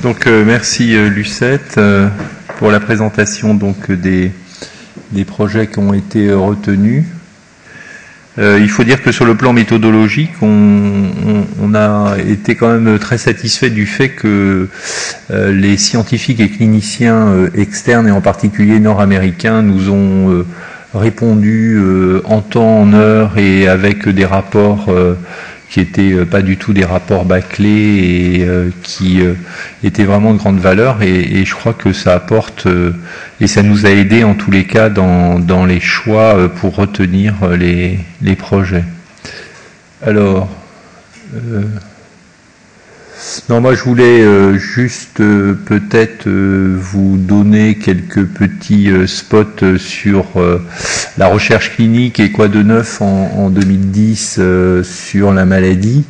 Donc merci Lucette pour la présentation donc des projets qui ont été retenus. Il faut dire que sur le plan méthodologique, on a été quand même très satisfait du fait que les scientifiques et cliniciens externes, et en particulier nord-américains, nous ont répondu en temps, en heure et avec des rapports qui étaient pas du tout des rapports bâclés et qui étaient vraiment de grande valeur, et je crois que ça apporte et ça nous a aidé en tous les cas dans les choix pour retenir les projets. Alors non, moi je voulais juste peut-être vous donner quelques petits spots sur la recherche clinique et quoi de neuf en 2010 sur la maladie.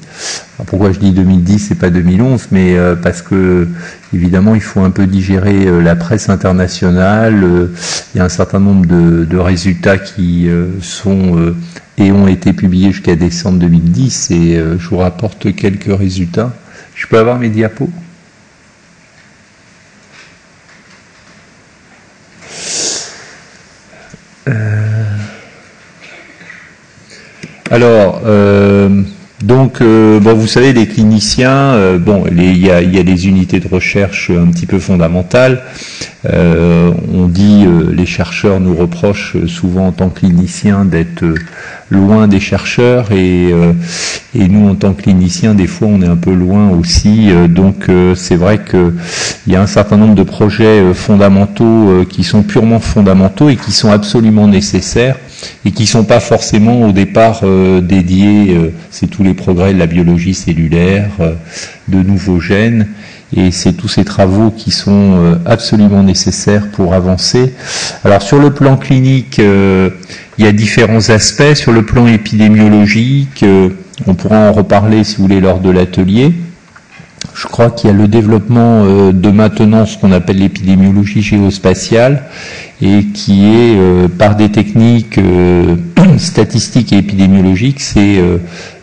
Alors, pourquoi je dis 2010 et pas 2011, mais parce que évidemment il faut un peu digérer la presse internationale. Il y a un certain nombre de résultats qui sont et ont été publiés jusqu'à décembre 2010, et je vous rapporte quelques résultats. Je peux avoir mes diapos ? Alors, donc, bon, vous savez, les cliniciens, bon, il y a des unités de recherche un petit peu fondamentales. On dit, les chercheurs nous reprochent souvent en tant que cliniciens d'être loin des chercheurs, et nous en tant que cliniciens des fois on est un peu loin aussi, donc c'est vrai que il y a un certain nombre de projets fondamentaux qui sont purement fondamentaux et qui sont absolument nécessaires et qui sont pas forcément au départ dédiés, c'est tous les progrès de la biologie cellulaire, de nouveaux gènes, et c'est tous ces travaux qui sont absolument nécessaires pour avancer. Alors sur le plan clinique, il y a différents aspects. Sur le plan épidémiologique, on pourra en reparler si vous voulez lors de l'atelier. Je crois qu'il y a le développement de maintenant ce qu'on appelle l'épidémiologie géospatiale, et qui est par des techniques statistiques et épidémiologiques, c'est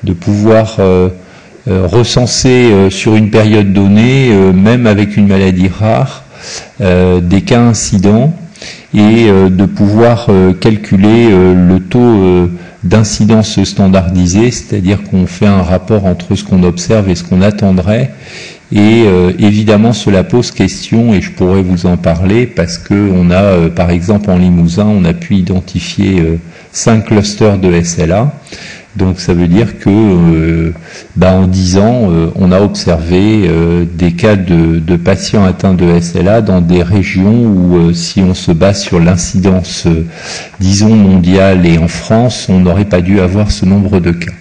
de pouvoir recenser sur une période donnée, même avec une maladie rare, des cas incidents, et de pouvoir calculer le taux d'incidence standardisé, c'est-à-dire qu'on fait un rapport entre ce qu'on observe et ce qu'on attendrait. Et évidemment cela pose question, et je pourrais vous en parler, parce que on a par exemple en Limousin, on a pu identifier 5 clusters de SLA. Donc ça veut dire que en 10 ans, on a observé des cas de patients atteints de SLA dans des régions où, si on se base sur l'incidence, disons, mondiale et en France, on n'aurait pas dû avoir ce nombre de cas.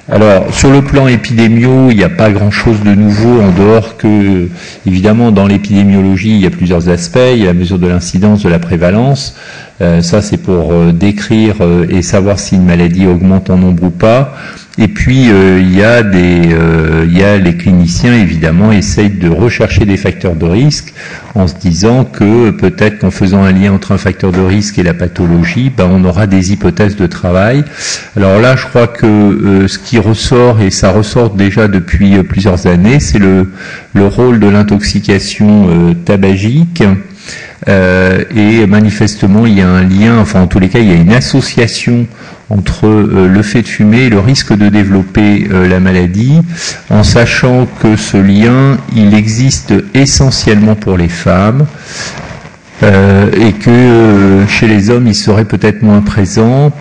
Alors, sur le plan épidémio, il n'y a pas grand-chose de nouveau en dehors que, évidemment, dans l'épidémiologie, il y a plusieurs aspects. Il y a la mesure de l'incidence, de la prévalence. Ça, c'est pour décrire et savoir si une maladie augmente en nombre ou pas. Et puis, il y a les cliniciens, évidemment, essayent de rechercher des facteurs de risque en se disant que peut-être qu'en faisant un lien entre un facteur de risque et la pathologie, on aura des hypothèses de travail. Alors là, je crois que ce qui ressort, et ça ressort déjà depuis plusieurs années, c'est le rôle de l'intoxication tabagique. Et manifestement, il y a un lien, enfin en tous les cas, il y a une association entre le fait de fumer et le risque de développer la maladie, en sachant que ce lien, il existe essentiellement pour les femmes, et que chez les hommes, il serait peut-être moins présent.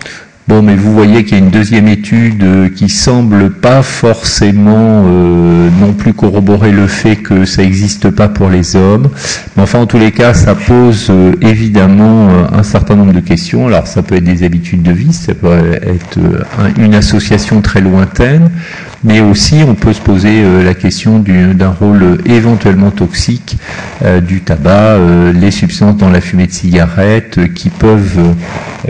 Bon, mais vous voyez qu'il y a une deuxième étude qui semble pas forcément non plus corroborer le fait que ça n'existe pas pour les hommes. Mais enfin, en tous les cas, ça pose évidemment un certain nombre de questions. Alors, ça peut être des habitudes de vie, ça peut être une association très lointaine, mais aussi on peut se poser la question d'un rôle éventuellement toxique du tabac, les substances dans la fumée de cigarette qui peuvent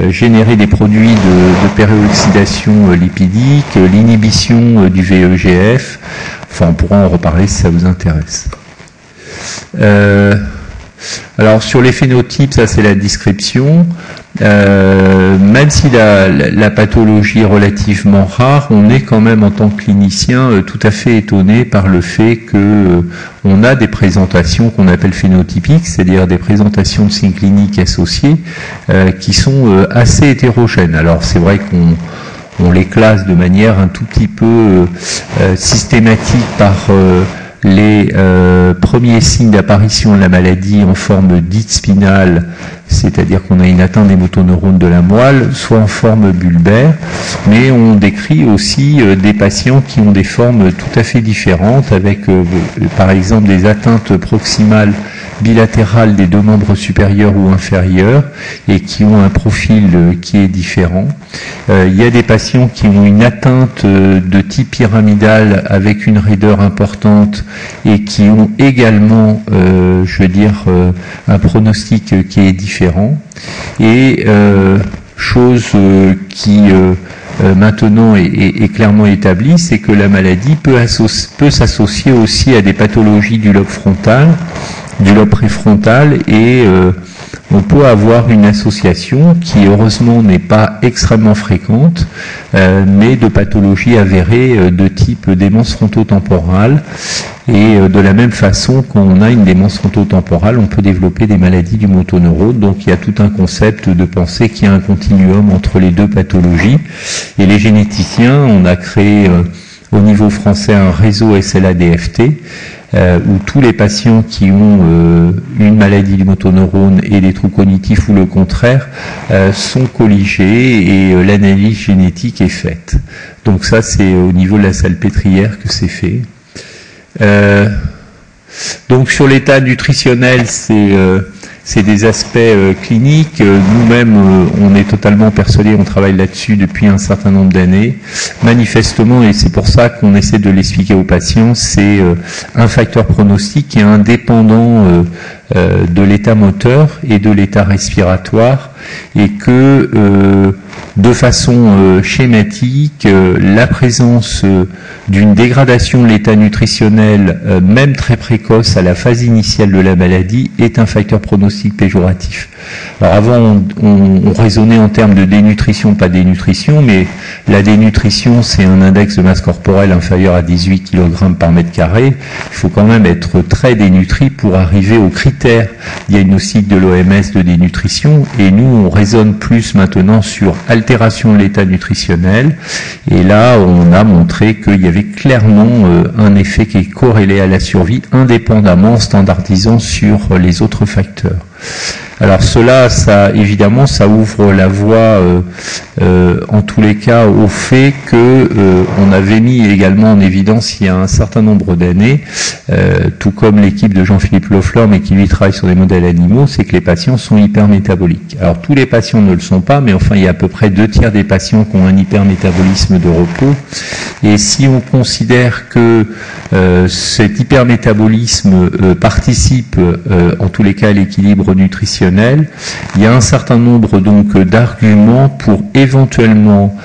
générer des produits de péroxydation lipidique, l'inhibition du VEGF. Enfin, on pourra en reparler si ça vous intéresse. Alors sur les phénotypes, ça c'est la description. Même si la pathologie est relativement rare, on est quand même en tant que clinicien tout à fait étonné par le fait que on a des présentations qu'on appelle phénotypiques, c'est-à-dire des présentations de signes cliniques associés qui sont assez hétérogènes. Alors c'est vrai qu'on les classe de manière un tout petit peu systématique par les premiers signes d'apparition de la maladie en forme dite spinale, c'est-à-dire qu'on a une atteinte des motoneurones de la moelle, soit en forme bulbaire, mais on décrit aussi des patients qui ont des formes tout à fait différentes, avec par exemple des atteintes proximales bilatérales des deux membres supérieurs ou inférieurs et qui ont un profil qui est différent. Il y a des patients qui ont une atteinte de type pyramidal avec une raideur importante et qui ont également, je veux dire, un pronostic qui est différent. Et chose qui maintenant est clairement établie, c'est que la maladie peut s'associer aussi à des pathologies du lobe frontal, du lobe préfrontal, et on peut avoir une association qui heureusement n'est pas extrêmement fréquente, mais de pathologies avérées de type démence frontotemporale. Et de la même façon qu'on a une démence frontotemporale, on peut développer des maladies du motoneurone. Donc il y a tout un concept de penser qu'il y a un continuum entre les deux pathologies. Et les généticiens, on a créé au niveau français un réseau SLA-DFT, où tous les patients qui ont une maladie du motoneurone et des troubles cognitifs ou le contraire sont colligés et l'analyse génétique est faite. Donc ça, c'est au niveau de la salpêtrière que c'est fait. Donc sur l'état nutritionnel, c'est des aspects cliniques. Nous-mêmes, on est totalement persuadés, on travaille là-dessus depuis un certain nombre d'années. Manifestement, et c'est pour ça qu'on essaie de l'expliquer aux patients, c'est un facteur pronostic qui est indépendant de l'état moteur et de l'état respiratoire, et que de façon schématique, la présence d'une dégradation de l'état nutritionnel, même très précoce à la phase initiale de la maladie, est un facteur pronostic péjoratif. Alors avant, on raisonnait en termes de dénutrition, pas dénutrition, mais la dénutrition, c'est un index de masse corporelle inférieur à 18 kg par mètre carré. Il faut quand même être très dénutri pour arriver aux critères diagnostiques de l'OMS de dénutrition, et nous, on raisonne plus maintenant sur altération de l'état nutritionnel, et là, on a montré qu'il y avait clairement un effet qui est corrélé à la survie, indépendamment, en standardisant sur les autres facteurs. Alors cela, ça évidemment, ça ouvre la voie, en tous les cas, au fait que on avait mis également en évidence il y a un certain nombre d'années, tout comme l'équipe de Jean-Philippe Loeffler, mais qui lui travaille sur des modèles animaux, c'est que les patients sont hypermétaboliques. Alors tous les patients ne le sont pas, mais enfin il y a à peu près 2/3 des patients qui ont un hypermétabolisme de repos. Et si on considère que cet hypermétabolisme participe, en tous les cas, à l'équilibre nutritionnel, il y a un certain nombre donc d'arguments pour éventuellement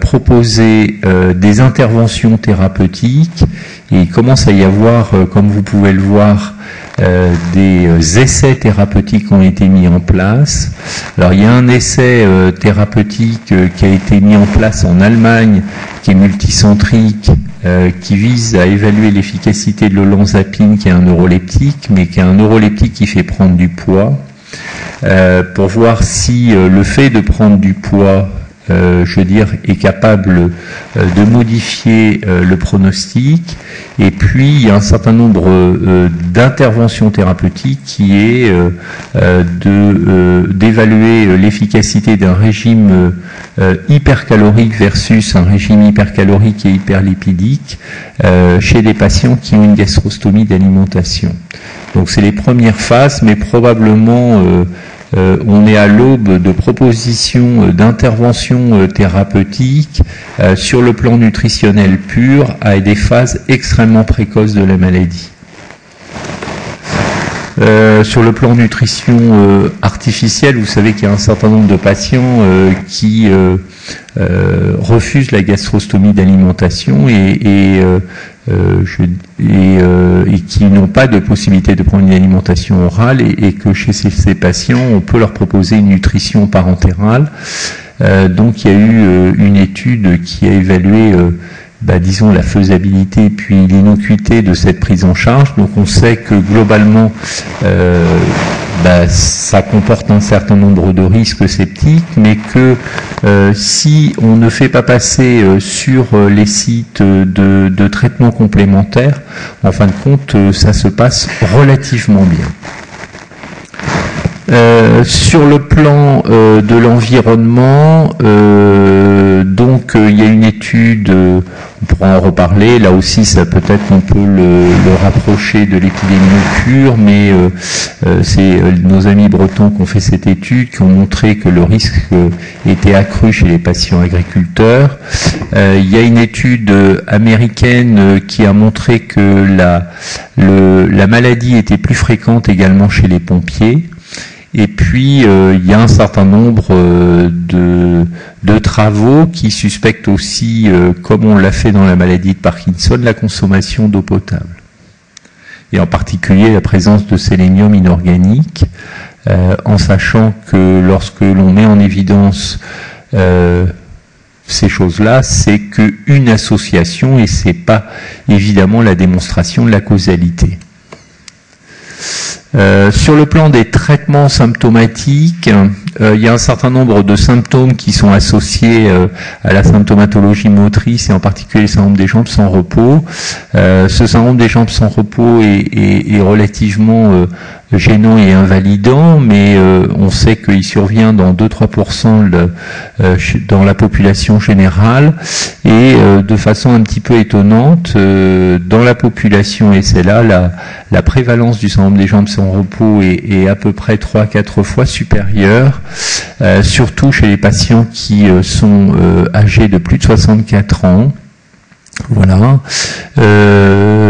proposer des interventions thérapeutiques, et il commence à y avoir, comme vous pouvez le voir, des essais thérapeutiques ont été mis en place. Alors il y a un essai thérapeutique qui a été mis en place en Allemagne, qui est multicentrique, qui vise à évaluer l'efficacité de l'olanzapine, qui est un neuroleptique, mais qui est un neuroleptique qui fait prendre du poids, pour voir si le fait de prendre du poids, je veux dire, est capable de modifier le pronostic. Et puis il y a un certain nombre d'interventions thérapeutiques qui est d'évaluer l'efficacité d'un régime hypercalorique versus un régime hypercalorique et hyperlipidique chez des patients qui ont une gastrostomie d'alimentation. Donc c'est les premières phases, mais probablement on est à l'aube de propositions d'interventions thérapeutiques sur le plan nutritionnel pur à des phases extrêmement précoces de la maladie. Sur le plan nutrition artificielle, vous savez qu'il y a un certain nombre de patients qui refusent la gastrostomie d'alimentation et qui n'ont pas de possibilité de prendre une alimentation orale et que chez ces patients, on peut leur proposer une nutrition parentérale. Donc il y a eu une étude qui a évalué disons la faisabilité puis l'innocuité de cette prise en charge. Donc on sait que globalement ça comporte un certain nombre de risques sceptiques, mais que si on ne fait pas passer sur les sites de traitement complémentaires, en fin de compte, ça se passe relativement bien. Sur le plan de l'environnement, donc il y a une étude, on pourra en reparler, là aussi ça peut-être on peut le rapprocher de l'épidémie, mais c'est nos amis bretons qui ont fait cette étude, qui ont montré que le risque était accru chez les patients agriculteurs. Il y a une étude américaine qui a montré que la maladie était plus fréquente également chez les pompiers. Et puis, il y a un certain nombre de travaux qui suspectent aussi, comme on l'a fait dans la maladie de Parkinson, la consommation d'eau potable. Et en particulier la présence de sélénium inorganique, en sachant que lorsque l'on met en évidence ces choses-là, c'est qu'une association et c'est pas évidemment la démonstration de la causalité. Sur le plan des traitements symptomatiques, il y a un certain nombre de symptômes qui sont associés à la symptomatologie motrice et en particulier le syndrome des jambes sans repos. Ce syndrome des jambes sans repos est relativement gênant et invalidant, mais on sait qu'il survient dans 2-3% dans la population générale et de façon un petit peu étonnante, dans la population, et c'est là la prévalence du syndrome des jambes sans repos est à peu près 3-4 fois supérieure, surtout chez les patients qui sont âgés de plus de 64 ans. Voilà.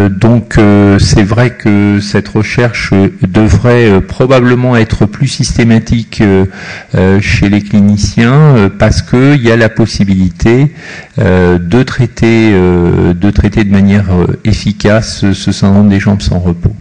Donc c'est vrai que cette recherche devrait probablement être plus systématique chez les cliniciens parce que il y a la possibilité de traiter de manière efficace ce syndrome des jambes sans repos.